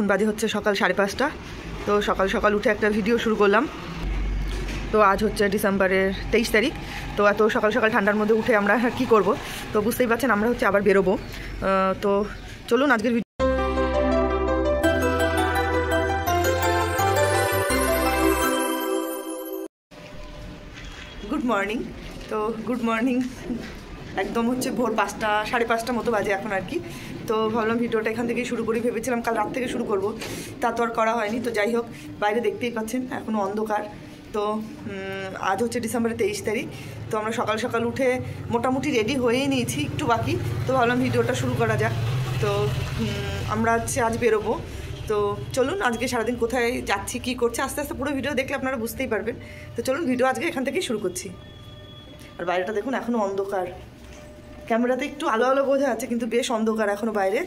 এখন বাজে হচ্ছে সকাল 5:30। তো সকাল সকাল উঠে একটা ভিডিও শুরু করলাম। তো আজ হচ্ছে ডিসেম্বরের 23 তারিখ। তো এত সকাল সকাল ঠান্ডার মধ্যে উঠে আমরা কি করব, তো বুঝতেই পারছেন আমরা হচ্ছে আবার বেরোবো। তো চলুন আজকের গুড মর্নিং। তো গুড মর্নিং, একদম হচ্ছে ভোর 5টা 5:30 মতো বাজে এখন আর কি। তো ভাবলাম ভিডিওটা এখান থেকেই শুরু করি, ভেবেছিলাম কাল রাত থেকে শুরু করব, তা তো আর করা হয়নি। তো যাই হোক, বাইরে দেখতেই পাচ্ছেন এখনও অন্ধকার। তো আজ হচ্ছে ডিসেম্বরের 23 তারিখ। তো আমরা সকাল সকাল উঠে মোটামুটি রেডি হয়েই নিয়েছি, একটু বাকি। তো ভাবলাম ভিডিওটা শুরু করা যাক। তো আমরা হচ্ছে আজ বেরোবো। তো চলুন আজকে সারাদিন কোথায় যাচ্ছি, কী করছি, আস্তে আস্তে পুরো ভিডিও দেখলে আপনারা বুঝতেই পারবেন। তো চলুন ভিডিও আজকে এখান থেকেই শুরু করছি। আর বাইরেটা দেখুন এখনও অন্ধকার, ক্যামেরাতে একটু আলো আলো বোঝা যাচ্ছে কিন্তু বেশ অন্ধকার এখনও বাইরে।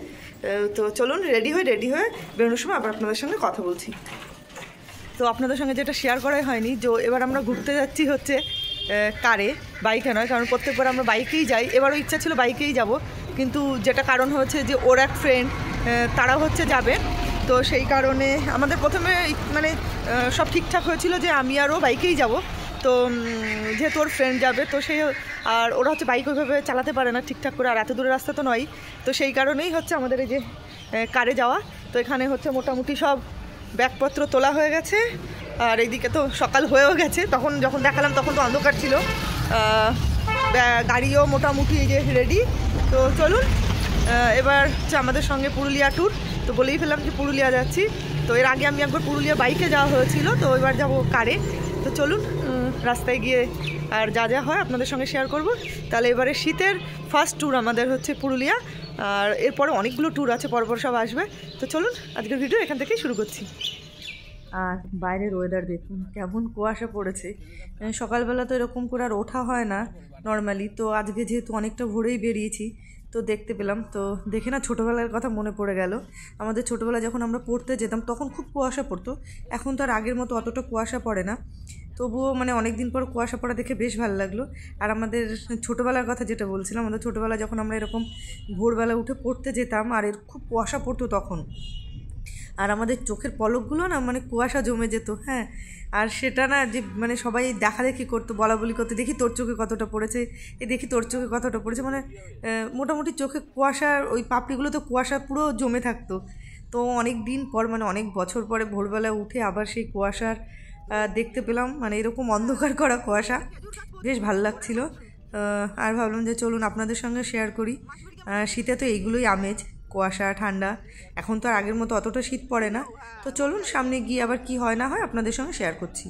তো চলুন রেডি হয়ে বেরোনোর সময় আবার আপনাদের সঙ্গে কথা বলছি। তো আপনাদের সঙ্গে যেটা শেয়ার করাই হয়নি, যে এবার আমরা ঘুরতে যাচ্ছি হচ্ছে কারে, বাইকে নয়, কারণ প্রত্যেকবার আমরা বাইকেই যাই। এবারও ইচ্ছা ছিল বাইকেই যাব, কিন্তু যেটা কারণ হচ্ছে যে ওর এক ফ্রেন্ড তারা হচ্ছে যাবে। তো সেই কারণে আমাদের প্রথমে মানে সব ঠিকঠাক হয়েছিল যে আমি আর ও বাইকেই যাব। তো যেহেতু ওর ফ্রেন্ড যাবে, তো সেই আর ওরা হচ্ছে বাইক ওইভাবে চালাতে পারে না ঠিকঠাক করে, আর এত দূরের রাস্তা তো নয়। তো সেই কারণেই হচ্ছে আমাদের এই যে কারে যাওয়া। তো এখানে হচ্ছে মোটামুটি সব ব্যাগপত্র তোলা হয়ে গেছে, আর এইদিকে তো সকাল হয়েও গেছে। তখন যখন দেখালাম তখন তো অন্ধকার ছিল। গাড়িও মোটামুটি এই যে রেডি। তো চলুন এবার হচ্ছে আমাদের সঙ্গে পুরুলিয়া ট্যুর। তো বলেই ফেললাম যে পুরুলিয়া যাচ্ছি। তো এর আগে আমি একবার পুরুলিয়া বাইকে যাওয়া হয়েছিল, তো এবার যাব কারে। তো চলুন রাস্তায় গিয়ে আর যা যা হয় আপনাদের সঙ্গে শেয়ার করব। তাহলে এবারে শীতের ফার্স্ট ট্যুর আমাদের হচ্ছে পুরুলিয়া, আর এরপরে অনেকগুলো ট্যুর আছে, পরপর সব আসবে। তো চলুন আজকের ভিডিও এখান থেকেই শুরু করছি। আর বাইরের ওয়েদার দেখুন কেমন কুয়াশা পড়েছে। সকালবেলা তো এরকম করে আর ওঠা হয় না নর্মালি। তো আজকে যেহেতু অনেকটা ভোরেই বেরিয়েছি, তো দেখতে পেলাম। তো দেখে না ছোটোবেলার কথা মনে পড়ে গেল। আমাদের ছোটোবেলা যখন আমরা পড়তে যেতাম তখন খুব কুয়াশা পড়তো। এখন তো আর আগের মতো অতটা কুয়াশা পড়ে না, তবুও মানে অনেক দিন পর কুয়াশা পড়া দেখে বেশ ভালো লাগলো। আর আমাদের ছোটোবেলার কথা যেটা বলছিলাম, আমাদের ছোটোবেলা যখন আমরা এরকম ভোরবেলা উঠে পড়তে যেতাম আর এর খুব কুয়াশা পড়তো তখন, আর আমাদের চোখের পলকগুলো না মানে কুয়াশা জমে যেত। হ্যাঁ, আর সেটা না যে মানে সবাই দেখাদেখি করতো, বলা বলি করতো, দেখি তোর চোখে কতটা পড়েছে, দেখি তোর চোখে কতটা পড়েছে। মানে মোটামুটি চোখে কুয়াশার ওই পাপড়িগুলো তো কুয়াশা পুরো জমে থাকতো। তো অনেক দিন পর মানে অনেক বছর পরে ভোরবেলা উঠে আবার সেই কুয়াশার দেখতে পেলাম, মানে এরকম অন্ধকার করা কুয়াশা, বেশ ভালো লাগছিলো। আর ভাবলাম যে চলুন আপনাদের সঙ্গে শেয়ার করি। শীতে তো এইগুলোই আমেজ, কুয়াশা ঠান্ডা। এখন তো আর আগের মতো অতটা শীত পড়ে না। তো চলুন সামনে গিয়ে আবার কি হয় না হয় আপনাদের সঙ্গে শেয়ার করছি।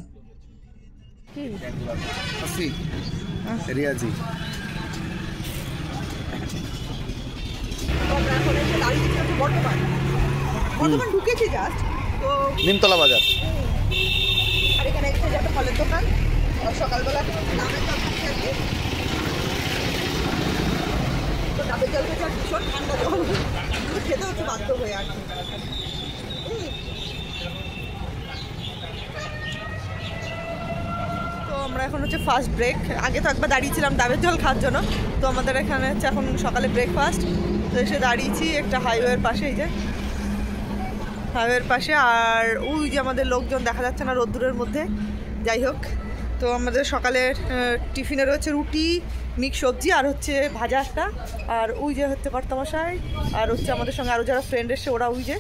বর্তমান ঢুকেছি জাস্ট, তো নিমতলা বাজার। আর এখানে একটা ফলের দোকান, সকালবেলা তো ডাবের জল খেতে ভীষণ ঠান্ডা জল, খেতে হচ্ছে বাধ্য হয়ে আর কি। তো আমরা এখন হচ্ছে ফার্স্ট ব্রেক। আগে তো একবার দাঁড়িয়েছিলাম ডাবের জল খাওয়ার জন্য। তো আমাদের এখানে হচ্ছে এখন সকালে ব্রেকফাস্ট। তো এসে দাঁড়িয়েছি একটা হাইওয়ের পাশে, এই যে হাইওয়ের পাশে। আর ওই যে আমাদের লোকজন দেখা যাচ্ছে না রোদ্দুরের মধ্যে। যাই হোক, তো আমাদের সকালের টিফিনে রয়েছে রুটি, মিক্স সবজি আর হচ্ছে ভাজা একটা। আর ওই যে হচ্ছে কর্তামশাই, আর হচ্ছে আমাদের সঙ্গে আরও যারা ফ্রেন্ড এসছে ওরা ওই যে।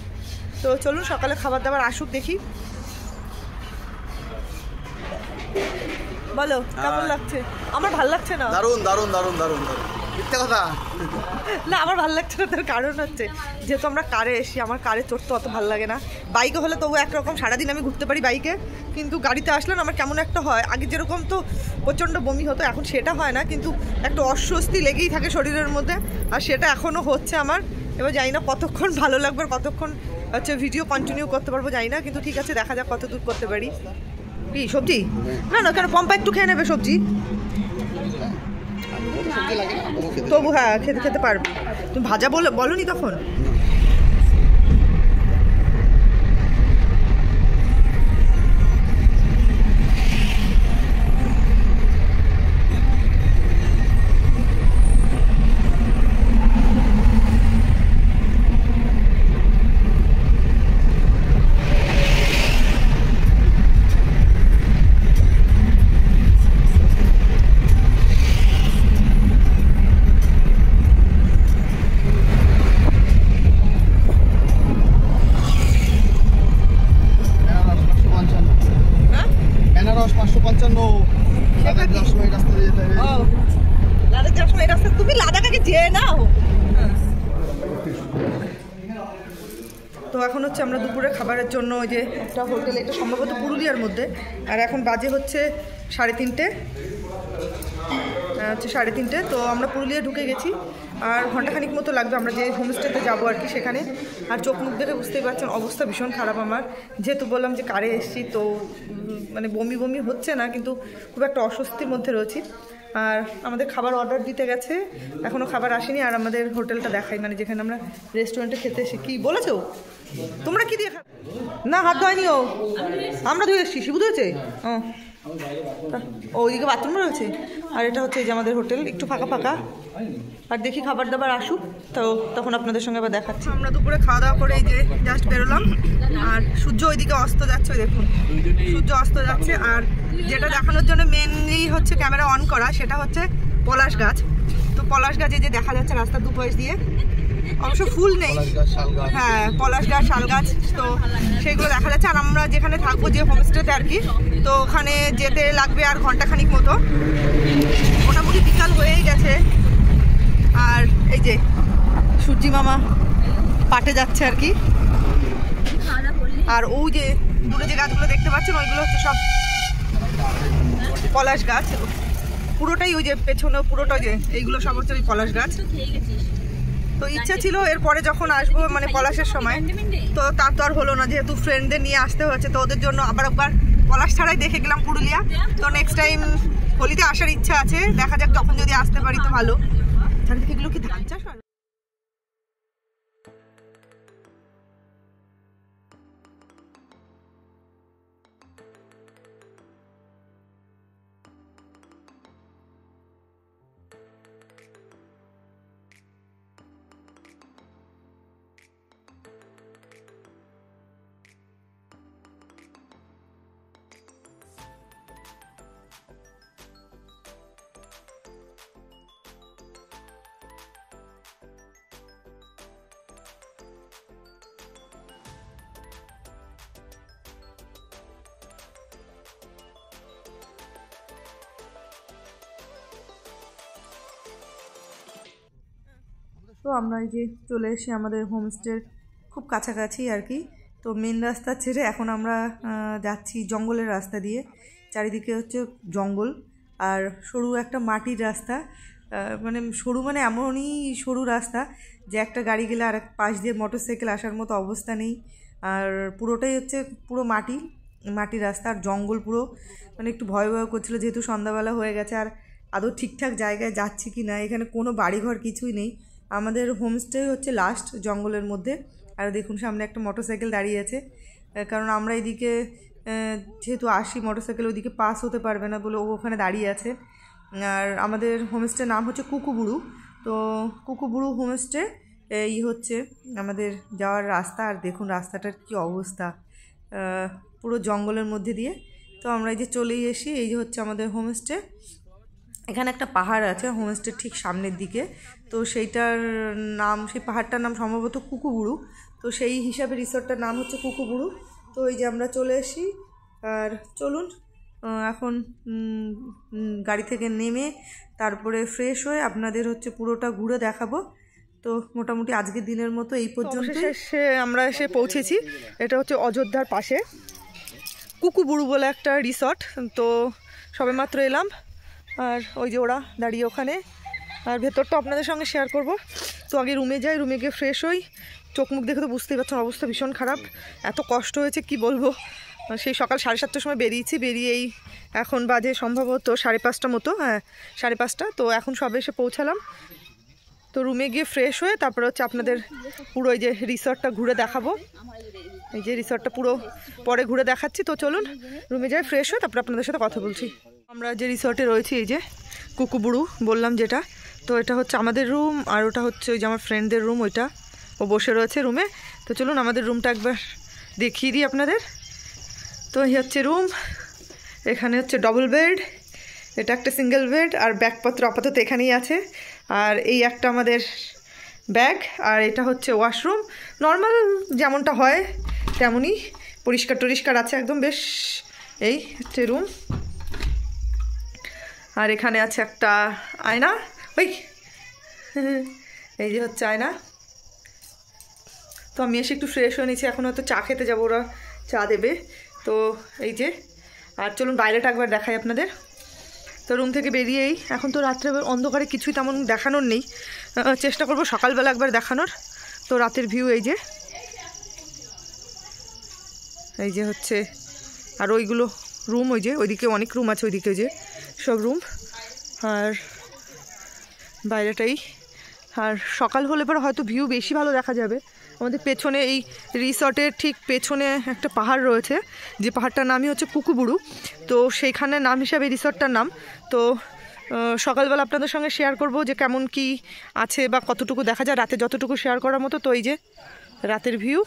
তো চলুন সকালে খাবার দাবার আসুক দেখি। বলো কেমন লাগছে? আমার ভালো লাগছে না। দারুণ দারুণ দারুণ দারুণ দারুণ মিথ্যা কথা না, আমার ভালো লাগছে না। তার কারণ হচ্ছে যেহেতু আমরা কারে এসি, আমার কারে চড়তে অত ভালো লাগে না। বাইকে হলে তবু একরকম সারাদিন আমি ঘুরতে পারি বাইকে, কিন্তু গাড়িতে আসলে না আমার কেমন একটা হয়। আগে যেরকম তো প্রচণ্ড বমি হতো, এখন সেটা হয় না, কিন্তু একটা অস্বস্তি লেগেই থাকে শরীরের মধ্যে, আর সেটা এখনও হচ্ছে আমার। এবার জানি না কতক্ষণ ভালো লাগবে, কতক্ষণ হচ্ছে ভিডিও কন্টিনিউ করতে পারবো জানি না, কিন্তু ঠিক আছে দেখা যাক কত দূর করতে পারি। কি সবজি? না না, কেন পম্পা একটু খেয়ে নেবে সবজি, তবু হ্যাঁ খেতে পারবে। তুমি ভাজা বলোনি তখন? এখন হচ্ছে আমরা দুপুরে খাবারের জন্য ওই যে একটা হোটেলে, এটা সম্ভবত পুরুলিয়ার মধ্যে, আর এখন বাজে হচ্ছে 3:30 হচ্ছে 3:30। তো আমরা পুরুলিয়া ঢুকে গেছি, আর ঘন্টাখানিক মতো লাগবে আমরা যে হোমস্টেতে যাবো আর কি সেখানে। আর চোখ মুখ দেখে বুঝতেই পারছেন অবস্থা ভীষণ খারাপ আমার, যেহেতু বললাম যে কারে এসেছি, তো মানে বমি বমি হচ্ছে না, কিন্তু খুব একটা অস্বস্তির মধ্যে রয়েছি। আর আমাদের খাবার অর্ডার দিতে গেছে, এখনও খাবার আসেনি। আর আমাদের হোটেলটা দেখাই, মানে যেখানে আমরা রেস্টুরেন্টে খেতে এসে। কি বলেছো তোমরা? কি দিয়ে না হাত ধোয়নি ও, আমরা ধুয়ে এসেছি। শিবু ধুয়েছে? ওইদিকে বাথরুম রয়েছে। আর এটা হচ্ছে এই যে আমাদের হোটেল, একটু ফাঁকা ফাঁকা। আর দেখি খাবার দাবার আসুক, তো তখন আপনাদের সঙ্গে আবার দেখাচ্ছি। আমরা দুপুরে খাওয়া দাওয়া করে এই যে জাস্ট বেরোলাম, আর সূর্য ওইদিকে অস্ত যাচ্ছে। ওই দেখুন সূর্য অস্ত যাচ্ছে। আর যেটা দেখানোর জন্য মেনলি হচ্ছে ক্যামেরা অন করা, সেটা হচ্ছে পলাশ গাছ। তো পলাশ গাছ এই যে দেখা যাচ্ছে রাস্তার দুপাশ দিয়ে, অবশ্য ফুল নেই, হ্যাঁ পলাশ গাছ, শাল গাছ, তো সেইগুলো দেখা যাচ্ছে। আর আমরা যেখানে থাকবো, যে হোমস্টেতে আর কি, তো ওখানে যেতে লাগবে আর ঘন্টাখানিক মতো। মোটামুটি বিকাল হয়েই গেছে। আর এই যে সূর্যি মামা পাটে যাচ্ছে আর কি। আর ওই যে দূরে যে গাছগুলো দেখতে পাচ্ছেন, ওইগুলো হচ্ছে সব পলাশ গাছ পুরোটাই। ওই যে পেছনে পুরোটা, যে এইগুলো সব হচ্ছে ওই পলাশ গাছ। তো ইচ্ছা ছিল এরপরে যখন আসবো, মানে পলাশের সময়, তো তার তো আর হলো না, যেহেতু ফ্রেন্ডদের নিয়ে আসতে হয়েছে। তো ওদের জন্য আবার একবার পলাশ ছাড়াই দেখে গেলাম পুরুলিয়া। তো নেক্সট টাইম হোলিতে আসার ইচ্ছা আছে, দেখা যাক তখন যদি আসতে পারি তো ভালো। এগুলো কি ধান চাষ হয়? তো আমরা এই যে চলে এসে আমাদের হোমস্টের খুব কাছাকাছি আর কি। তো মেন রাস্তা ছেড়ে এখন আমরা যাচ্ছি জঙ্গলের রাস্তা দিয়ে। চারিদিকে হচ্ছে জঙ্গল আর সরু একটা মাটির রাস্তা, মানে সরু মানে এমনই সরু রাস্তা যে একটা গাড়ি গেলে আর এক পাশ দিয়ে মোটরসাইকেল আসার মতো অবস্থা নেই। আর পুরোটাই হচ্ছে পুরো মাটির রাস্তা, আর জঙ্গল পুরো, মানে একটু ভয় ভয় করছিলো যেহেতু সন্ধ্যাবেলা হয়ে গেছে। আর আদৌ ঠিকঠাক জায়গায় যাচ্ছি কি না, এখানে কোনো বাড়িঘর কিছুই নেই। আমাদের হোমস্টে হচ্ছে লাস্ট জঙ্গলের মধ্যে। আর দেখুন সামনে একটা মোটরসাইকেল দাঁড়িয়ে আছে, কারণ আমরা এদিকে যেহেতু আসি মোটরসাইকেল ওইদিকে পাস হতে পারবে না বলে ও ওখানে দাঁড়িয়ে আছে। আর আমাদের হোমস্টের নাম হচ্ছে কুকুবুড়ু। তো কুকুবুড়ু হোমস্টে এই হচ্ছে আমাদের যাওয়ার রাস্তা। আর দেখুন রাস্তাটার কি অবস্থা, পুরো জঙ্গলের মধ্যে দিয়ে। তো আমরা এই যে চলেই এসি, এই যে হচ্ছে আমাদের হোমস্টে। এখানে একটা পাহাড় আছে হোমস্টের ঠিক সামনের দিকে, তো সেইটার নাম, সেই পাহাড়টার নাম সম্ভবত কুকুবুড়ু। তো সেই হিসাবে রিসর্টটার নাম হচ্ছে কুকুবুড়ু। তো এই যে আমরা চলে এসি। আর চলুন এখন গাড়ি থেকে নেমে তারপরে ফ্রেশ হয়ে আপনাদের হচ্ছে পুরোটা ঘুরে দেখাবো। তো মোটামুটি আজকের দিনের মতো এই পর্যন্ত আমরা এসে পৌঁছেছি। এটা হচ্ছে অযোধ্যার পাশে কুকুবুড়ু বলে একটা রিসর্ট। তো সবেমাত্র এলাম, আর ওই যে ওরা দাঁড়িয়ে ওখানে। আর ভেতরটা আপনাদের সঙ্গে শেয়ার করব। তো আগে রুমে যাই, রুমে গিয়ে ফ্রেশ হই। চোখ মুখ দেখে তো বুঝতেই পারছেন অবস্থা ভীষণ খারাপ, এত কষ্ট হয়েছে কি বলবো। সেই সকাল 7:30টার সময় বেরিয়েছি, বেরিয়েই এখন বাজে সম্ভবত 5:30 মতো, হ্যাঁ 5:30। তো এখন সবে এসে পৌঁছালাম। তো রুমে গিয়ে ফ্রেশ হয়ে তারপরে হচ্ছে আপনাদের পুরো এই যে রিসর্টটা ঘুরে দেখাবো। এই যে রিসর্টটা পুরো পরে ঘুরে দেখাচ্ছি। তো চলুন রুমে যাই, ফ্রেশ হয়ে তারপরে আপনাদের সাথে কথা বলছি। আমরা যে রিসর্টে রয়েছি, এই যে কুকুবুড়ু বললাম যেটা, তো এটা হচ্ছে আমাদের রুম। আর ওটা হচ্ছে ওই যে আমার ফ্রেন্ডদের রুম, ওইটা ও বসে রয়েছে রুমে। তো চলুন আমাদের রুমটা একবার দেখিয়ে দিই আপনাদের। তো এই হচ্ছে রুম, এখানে হচ্ছে ডবল বেড, এটা একটা সিঙ্গেল বেড। আর ব্যাগপত্র আপাতত এখানেই আছে। আর এই একটা আমাদের ব্যাগ। আর এটা হচ্ছে ওয়াশরুম, নর্মাল যেমনটা হয় তেমনই, পরিষ্কার টরিষ্কার আছে একদম বেশ। এই হচ্ছে রুম। আর এখানে আছে একটা আয়না, ওই এই যে হচ্ছে আয়না। তো আমি এসে একটু ফ্রেশ হয়ে নিয়েছি, এখন হয়তো চা খেতে যাবো, ওরা চা দেবে। তো এই যে, আর চলুন বাইরেটা একবার দেখাই আপনাদের। তো রুম থেকে বেরিয়েই, এখন তো রাত্রে অন্ধকারে কিছুই তেমন দেখানোর নেই, চেষ্টা করবো সকালবেলা একবার দেখানোর। তো রাতের ভিউ এই যে হচ্ছে, আর ওইগুলো রুম, ওই যে ওইদিকে অনেক রুম আছে, ওইদিকে যে সব রুম, আর বাইরেটাই। আর সকাল হলে পরে হয়তো ভিউ বেশি ভালো দেখা যাবে। আমাদের পেছনে এই রিসর্টের ঠিক পেছনে একটা পাহাড় রয়েছে, যে পাহাড়টার নামই হচ্ছে কুকুবুরু। তো সেইখানে নাম হিসাবে রিসর্টটার নাম। তো সকালবেলা আপনাদের সঙ্গে শেয়ার করব যে কেমন কি আছে বা কতটুকু দেখা যায়, রাতে যতটুকু শেয়ার করার মতো। তো এই যে রাতের ভিউ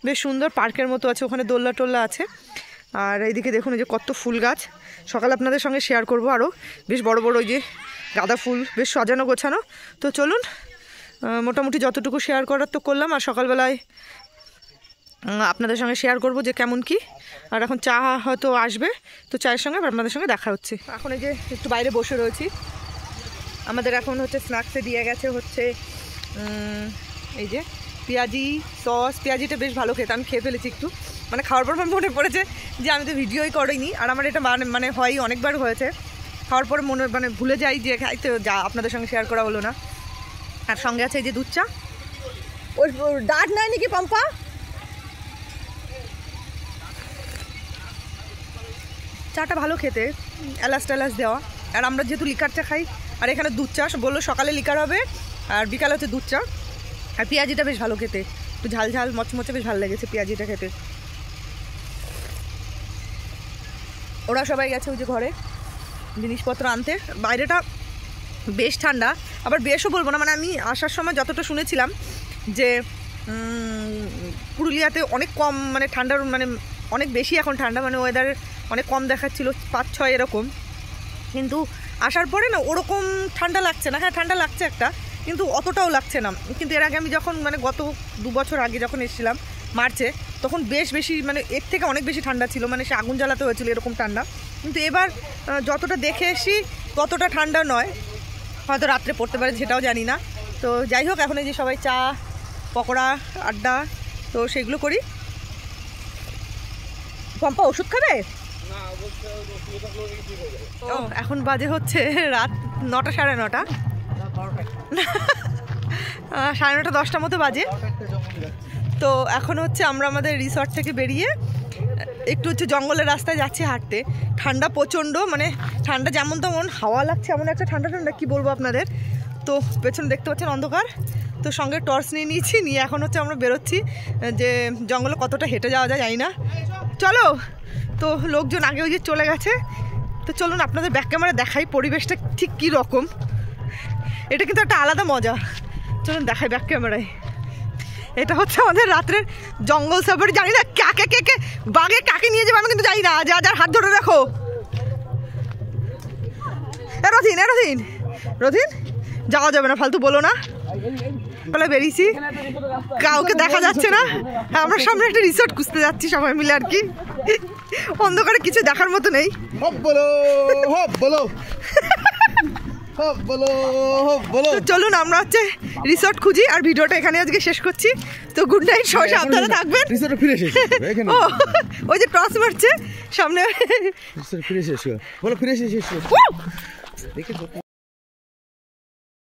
বেশ সুন্দর, পার্কের মতো আছে, ওখানে দোল্লা টোল্লা আছে। আর এইদিকে দেখুন এই যে কত ফুল গাছ, সকালে আপনাদের সঙ্গে শেয়ার করব। আরও বেশ বড় বড় ওই যে গাঁদা ফুল, বেশ সাজানো গোছানো। তো চলুন, মোটামুটি যতটুকু শেয়ার করার তো করলাম, আর সকালবেলায় আপনাদের সঙ্গে শেয়ার করব যে কেমন কি। আর এখন চা হয়তো আসবে, তো চায়ের সঙ্গে আপনাদের সঙ্গে দেখা হচ্ছে। এখন এই যে একটু বাইরে বসে রয়েছি, আমাদের এখন হচ্ছে স্ন্যাক্সে দিয়ে গেছে হচ্ছে এই যে পেঁয়াজি সস। পেঁয়াজিটা বেশ ভালো খেতে, আমি খেয়ে ফেলেছি একটু, মানে খাওয়ার পর আমার মনে পড়েছে যে আমি তো ভিডিওই করিনি। আর আমার এটা মানে হয় অনেকবার হয়েছে, খাওয়ার পর মানে ভুলে যাই যে খাইতে, যা আপনাদের সঙ্গে শেয়ার করা হলো না। আর সঙ্গে আছে এই যে দুধ চা। ওই ডাট নাই নাকি পাম্পা? চাটা ভালো খেতে, এলাচ টেলাচ দেওয়া। আর আমরা যেহেতু লিকার চা খাই, আর এখানে দুধ চা বললো সকালে লিকার হবে আর বিকালে হচ্ছে দুধ চা। আর পেঁয়াজিটা বেশ ভালো খেতে, একটু ঝাল ঝাল মচমচে, বেশ ভালো লেগেছে পেঁয়াজিটা খেতে। ওরা সবাই গেছে ওই যে ঘরে জিনিসপত্র আনতে। বাইরেটা বেশ ঠান্ডা, আবার বেশও বলবো না, মানে আমি আসার সময় যতটা শুনেছিলাম যে পুরুলিয়াতে অনেক কম, মানে ঠান্ডার মানে অনেক বেশি এখন ঠান্ডা, মানে ওয়েদার অনেক কম দেখাচ্ছিল 5-6 এরকম। কিন্তু আসার পরে না ওরকম ঠান্ডা লাগছে না। হ্যাঁ ঠান্ডা লাগছে একটা, কিন্তু অতটাও লাগছে না। কিন্তু এর আগে আমি যখন মানে গত 2 বছর আগে যখন এসেছিলাম মার্চে, তখন বেশ বেশি, মানে এর থেকে অনেক বেশি ঠান্ডা ছিল, মানে সে আগুন জ্বালাতে হয়েছিল এরকম ঠান্ডা। কিন্তু এবার যতটা দেখে এসি ততটা ঠান্ডা নয়, হয়তো রাত্রে পড়তে পারে সেটাও জানি না। তো যাই হোক, এখন এই যে সবাই চা পকোড়া আড্ডা, তো সেগুলো করি। পম্পা ওষুধ খাবে? ও এখন বাজে হচ্ছে রাত 9টা, 9:30, 9:30, 10টার মতো বাজে। তো এখন হচ্ছে আমরা আমাদের রিসর্ট থেকে বেরিয়ে একটু হচ্ছে জঙ্গলের রাস্তায় যাচ্ছি হাঁটতে। ঠান্ডা প্রচণ্ড, মানে ঠান্ডা যেমন তেমন, হাওয়া লাগছে এমন একটা ঠান্ডা ঠান্ডা, কী বলবো আপনাদের। তো পেছনে দেখতে পাচ্ছেন অন্ধকার, তো সঙ্গে টর্চ নিয়ে নিয়েছি, নিয়ে এখন হচ্ছে আমরা বেরোচ্ছি যে জঙ্গলে কতটা হেঁটে যাওয়া যায় জানি না। চলো, তো লোকজন আগে ওই যে চলে গেছে। তো চলুন আপনাদের ব্যাক ক্যামেরা দেখাই পরিবেশটা ঠিক কী রকম। এটা কিন্তু একটা আলাদা মজা, চলুন দেখাই ব্যাক ক্যামেরায়। এটা হচ্ছে আমাদের রাত্রের জঙ্গল সাফারি। জানি না কে বাঘে কাকে নিয়ে যাবে আমি কিন্তু জানি না, যার হাত ধরে রাখো। রথিন যাওয়া যাবে না, ফালতু বলো না। বলে বেরিয়েছি, কাউকে দেখা যাচ্ছে না। আমরা সামনে একটা রিসর্ট খুঁজতে যাচ্ছি সবাই মিলে আর কি, অন্ধকারে কিছু দেখার মতো নেই। চলুন আমরা হচ্ছে রিসর্ট খুঁজি, আর ভিডিওটা এখানে আজকে শেষ করছি। তো গুড নাইট, সবাই সাবধানে থাকবেন। ওই যে টর্চ মারছে সামনে।